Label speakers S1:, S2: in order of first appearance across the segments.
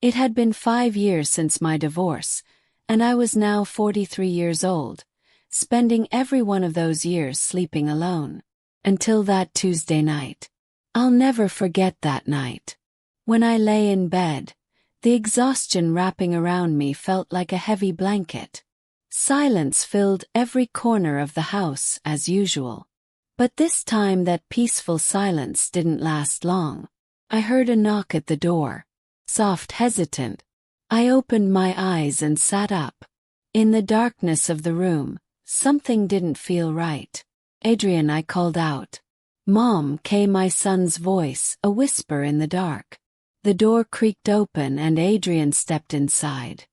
S1: It had been 5 years since my divorce, and I was now 43 years old, spending every one of those years sleeping alone. Until that Tuesday night. I'll never forget that night. When I lay in bed, the exhaustion wrapping around me felt like a heavy blanket. Silence filled every corner of the house as usual. But this time that peaceful silence didn't last long. I heard a knock at the door. Soft, hesitant. I opened my eyes and sat up. In the darkness of the room, something didn't feel right. "Adrian," I called out. "Mom," came my son's voice, a whisper in the dark. The door creaked open and Adrian stepped inside.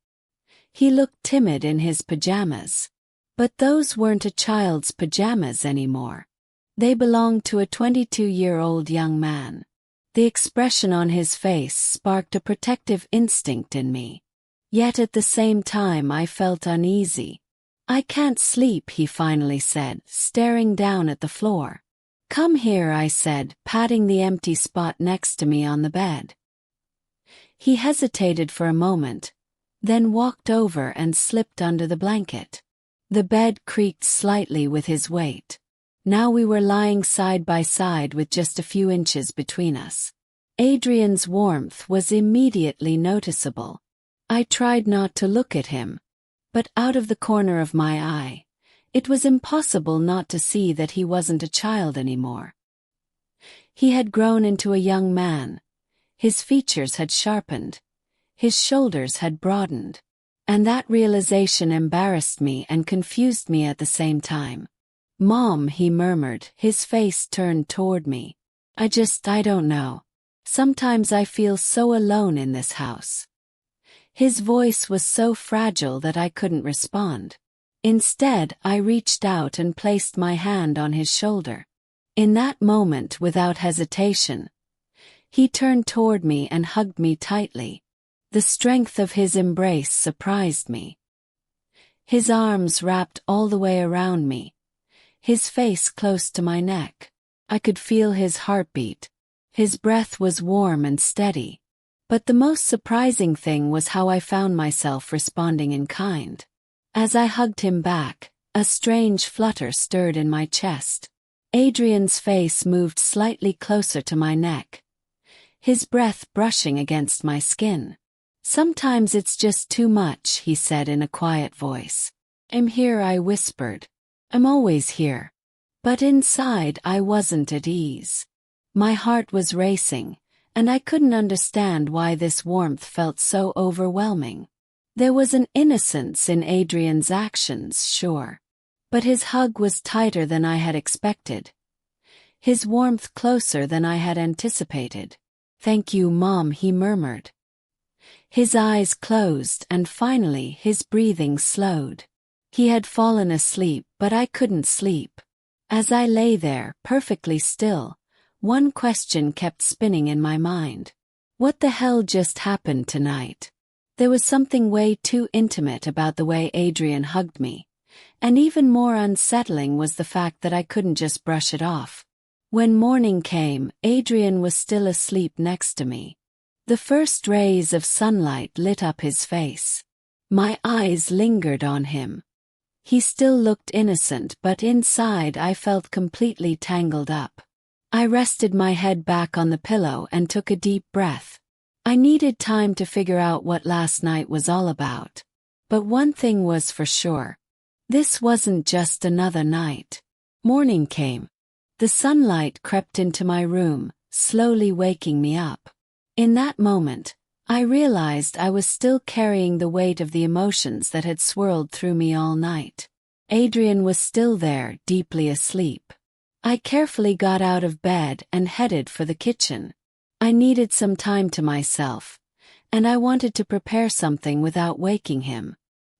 S1: He looked timid in his pajamas. But those weren't a child's pajamas anymore. They belonged to a 22-year-old young man. The expression on his face sparked a protective instinct in me. Yet at the same time I felt uneasy. "I can't sleep," he finally said, staring down at the floor. "Come here," I said, patting the empty spot next to me on the bed. He hesitated for a moment, then walked over and slipped under the blanket. The bed creaked slightly with his weight. Now we were lying side by side with just a few inches between us. Adrian's warmth was immediately noticeable. I tried not to look at him, but out of the corner of my eye, it was impossible not to see that he wasn't a child anymore. He had grown into a young man. His features had sharpened. His shoulders had broadened. And that realization embarrassed me and confused me at the same time. "Mom," he murmured, his face turned toward me. I don't know. Sometimes I feel so alone in this house." His voice was so fragile that I couldn't respond. Instead, I reached out and placed my hand on his shoulder. In that moment, without hesitation, he turned toward me and hugged me tightly. The strength of his embrace surprised me. His arms wrapped all the way around me, his face close to my neck. I could feel his heartbeat. His breath was warm and steady. But the most surprising thing was how I found myself responding in kind. As I hugged him back, a strange flutter stirred in my chest. Adrian's face moved slightly closer to my neck, his breath brushing against my skin. "Sometimes it's just too much," he said in a quiet voice. "I'm here," I whispered. "I'm always here." But inside I wasn't at ease. My heart was racing, and I couldn't understand why this warmth felt so overwhelming. There was an innocence in Adrian's actions, sure. But his hug was tighter than I had expected. His warmth closer than I had anticipated. "Thank you, Mom," he murmured. His eyes closed and finally his breathing slowed. He had fallen asleep, but I couldn't sleep. As I lay there, perfectly still, one question kept spinning in my mind. What the hell just happened tonight? There was something way too intimate about the way Adrian hugged me, and even more unsettling was the fact that I couldn't just brush it off. When morning came, Adrian was still asleep next to me. The first rays of sunlight lit up his face. My eyes lingered on him. He still looked innocent, but inside I felt completely tangled up. I rested my head back on the pillow and took a deep breath. I needed time to figure out what last night was all about. But one thing was for sure. This wasn't just another night. Morning came. The sunlight crept into my room, slowly waking me up. In that moment, I realized I was still carrying the weight of the emotions that had swirled through me all night. Adrian was still there, deeply asleep. I carefully got out of bed and headed for the kitchen. I needed some time to myself, and I wanted to prepare something without waking him.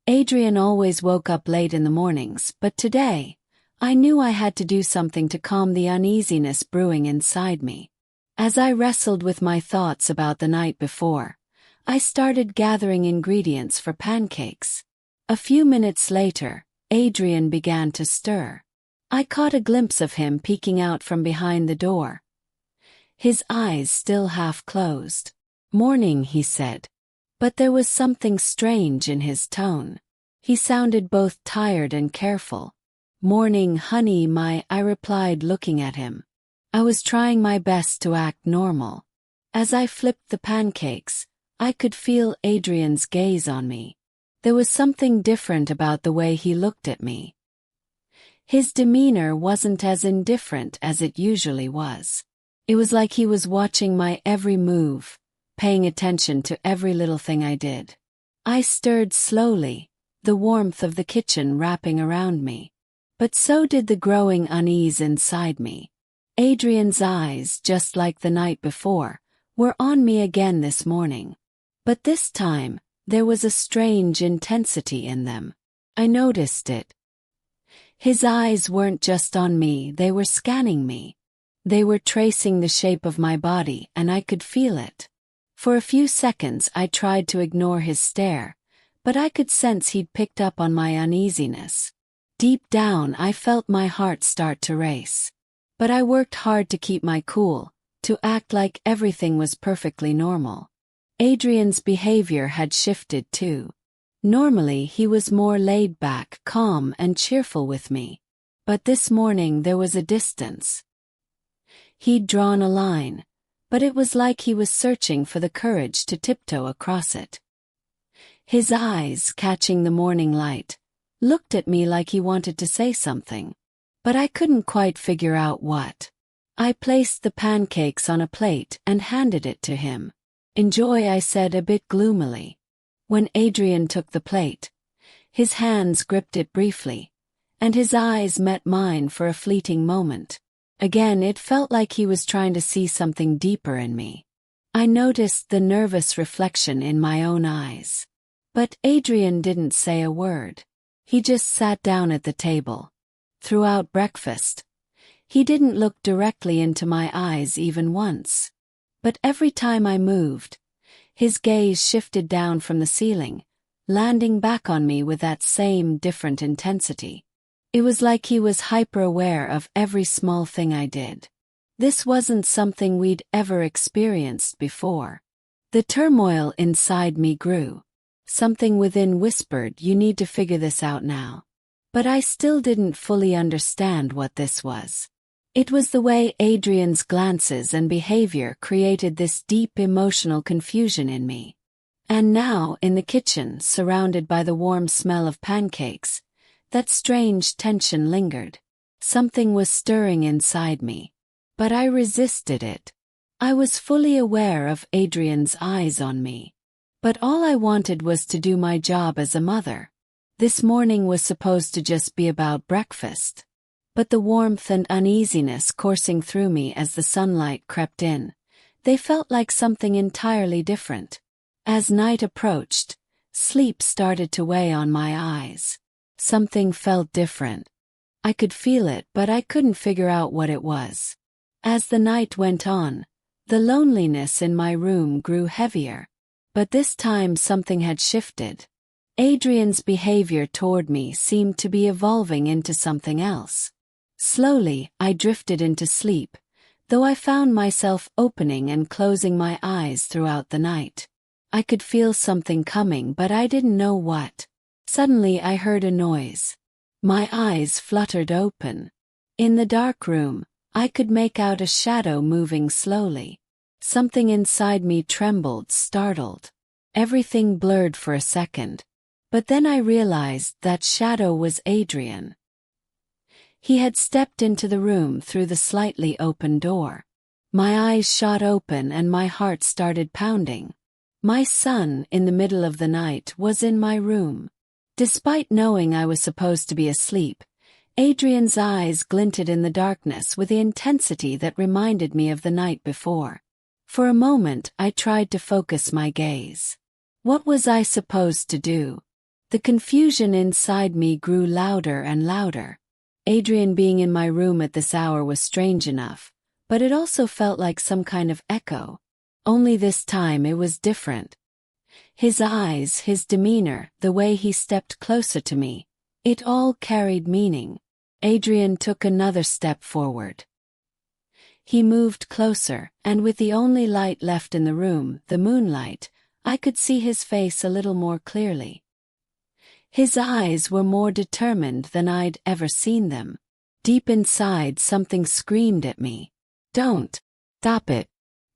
S1: Adrian always woke up late in the mornings, but today, I knew I had to do something to calm the uneasiness brewing inside me. As I wrestled with my thoughts about the night before, I started gathering ingredients for pancakes. A few minutes later, Adrian began to stir. I caught a glimpse of him peeking out from behind the door, his eyes still half closed. "Morning," he said. But there was something strange in his tone. He sounded both tired and careful. "Morning, honey, I replied, looking at him. I was trying my best to act normal. As I flipped the pancakes, I could feel Adrian's gaze on me. There was something different about the way he looked at me. His demeanor wasn't as indifferent as it usually was. It was like he was watching my every move, paying attention to every little thing I did. I stirred slowly, the warmth of the kitchen wrapping around me. But so did the growing unease inside me. Adrian's eyes, just like the night before, were on me again this morning. But this time, there was a strange intensity in them. I noticed it. His eyes weren't just on me, they were scanning me. They were tracing the shape of my body, and I could feel it. For a few seconds I tried to ignore his stare, but I could sense he'd picked up on my uneasiness. Deep down I felt my heart start to race. But I worked hard to keep my cool, to act like everything was perfectly normal. Adrian's behavior had shifted too. Normally he was more laid back, calm and cheerful with me. But this morning there was a distance. He'd drawn a line, but it was like he was searching for the courage to tiptoe across it. His eyes, catching the morning light, looked at me like he wanted to say something. But I couldn't quite figure out what. I placed the pancakes on a plate and handed it to him. "Enjoy," I said a bit gloomily. When Adrian took the plate, his hands gripped it briefly, and his eyes met mine for a fleeting moment. Again, it felt like he was trying to see something deeper in me. I noticed the nervous reflection in my own eyes. But Adrian didn't say a word. He just sat down at the table. Throughout breakfast, he didn't look directly into my eyes even once. But every time I moved, his gaze shifted down from the ceiling, landing back on me with that same different intensity. It was like he was hyper-aware of every small thing I did. This wasn't something we'd ever experienced before. The turmoil inside me grew. Something within whispered, "You need to figure this out now." But I still didn't fully understand what this was. It was the way Adrian's glances and behavior created this deep emotional confusion in me. And now, in the kitchen, surrounded by the warm smell of pancakes, that strange tension lingered. Something was stirring inside me. But I resisted it. I was fully aware of Adrian's eyes on me. But all I wanted was to do my job as a mother. This morning was supposed to just be about breakfast. But the warmth and uneasiness coursing through me as the sunlight crept in, they felt like something entirely different. As night approached, sleep started to weigh on my eyes. Something felt different. I could feel it, but I couldn't figure out what it was. As the night went on, the loneliness in my room grew heavier. But this time something had shifted. Adrian's behavior toward me seemed to be evolving into something else. Slowly, I drifted into sleep, though I found myself opening and closing my eyes throughout the night. I could feel something coming, but I didn't know what. Suddenly I heard a noise. My eyes fluttered open. In the dark room, I could make out a shadow moving slowly. Something inside me trembled, startled. Everything blurred for a second. But then I realized that shadow was Adrian. He had stepped into the room through the slightly open door. My eyes shot open and my heart started pounding. My son, in the middle of the night, was in my room. Despite knowing I was supposed to be asleep, Adrian's eyes glinted in the darkness with the intensity that reminded me of the night before. For a moment I tried to focus my gaze. What was I supposed to do? The confusion inside me grew louder and louder. Adrian being in my room at this hour was strange enough, but it also felt like some kind of echo. Only this time it was different. His eyes, his demeanor, the way he stepped closer to me, it all carried meaning. Adrian took another step forward. He moved closer, and with the only light left in the room, the moonlight, I could see his face a little more clearly. His eyes were more determined than I'd ever seen them. Deep inside, something screamed at me. Don't. Stop it.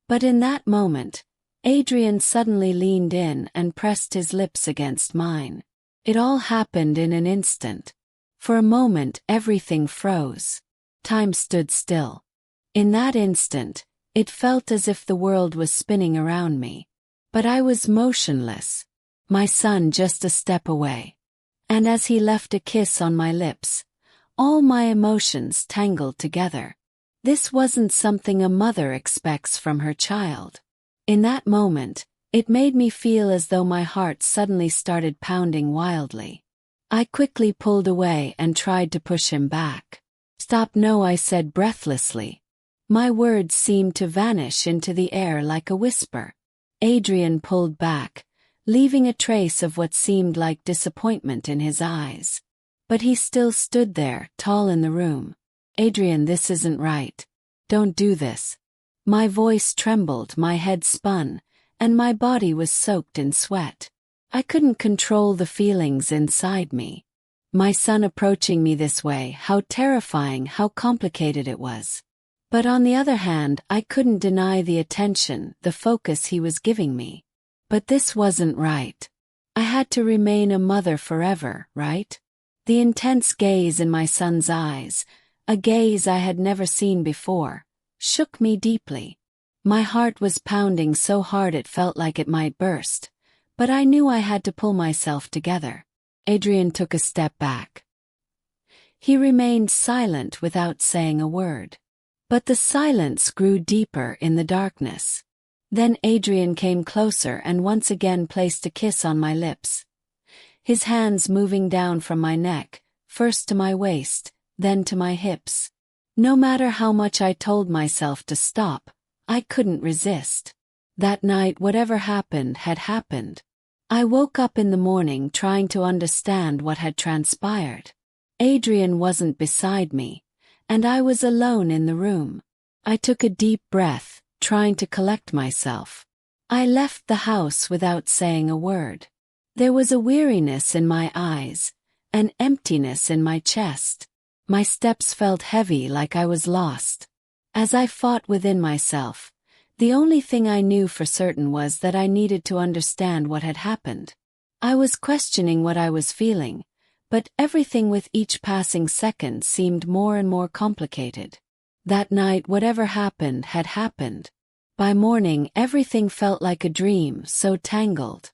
S1: But in that moment, Adrian suddenly leaned in and pressed his lips against mine. It all happened in an instant. For a moment, everything froze. Time stood still. In that instant, it felt as if the world was spinning around me. But I was motionless. My son just a step away. And as he left a kiss on my lips, all my emotions tangled together. This wasn't something a mother expects from her child. In that moment, it made me feel as though my heart suddenly started pounding wildly. I quickly pulled away and tried to push him back. Stop, no, I said breathlessly. My words seemed to vanish into the air like a whisper. Adrian pulled back, leaving a trace of what seemed like disappointment in his eyes. But he still stood there, tall in the room. Adrian, this isn't right. Don't do this. My voice trembled, my head spun, and my body was soaked in sweat. I couldn't control the feelings inside me. My son approaching me this way, how terrifying, how complicated it was. But on the other hand, I couldn't deny the attention, the focus he was giving me. But this wasn't right. I had to remain a mother forever, right? The intense gaze in my son's eyes, a gaze I had never seen before, shook me deeply. My heart was pounding so hard it felt like it might burst, but I knew I had to pull myself together. Adrian took a step back. He remained silent without saying a word. But the silence grew deeper in the darkness. Then Adrian came closer and once again placed a kiss on my lips. His hands moving down from my neck, first to my waist, then to my hips. No matter how much I told myself to stop, I couldn't resist. That night, whatever happened had happened. I woke up in the morning trying to understand what had transpired. Adrian wasn't beside me, and I was alone in the room. I took a deep breath, trying to collect myself. I left the house without saying a word. There was a weariness in my eyes, an emptiness in my chest. My steps felt heavy, like I was lost. As I fought within myself, the only thing I knew for certain was that I needed to understand what had happened. I was questioning what I was feeling, but everything with each passing second seemed more and more complicated. That night, whatever happened had happened. By morning, everything felt like a dream, so tangled.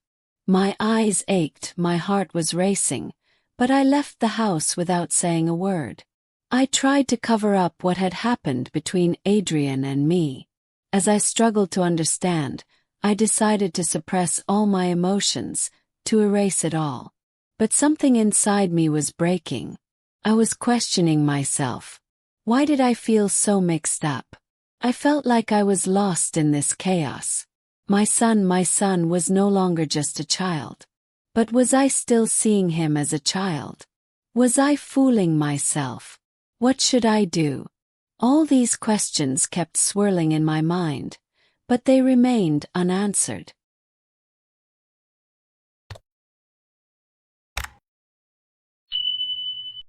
S1: My eyes ached, my heart was racing, but I left the house without saying a word. I tried to cover up what had happened between Adrian and me. As I struggled to understand, I decided to suppress all my emotions, to erase it all. But something inside me was breaking. I was questioning myself. Why did I feel so mixed up? I felt like I was lost in this chaos. My son was no longer just a child. But was I still seeing him as a child? Was I fooling myself? What should I do? All these questions kept swirling in my mind, but they remained unanswered.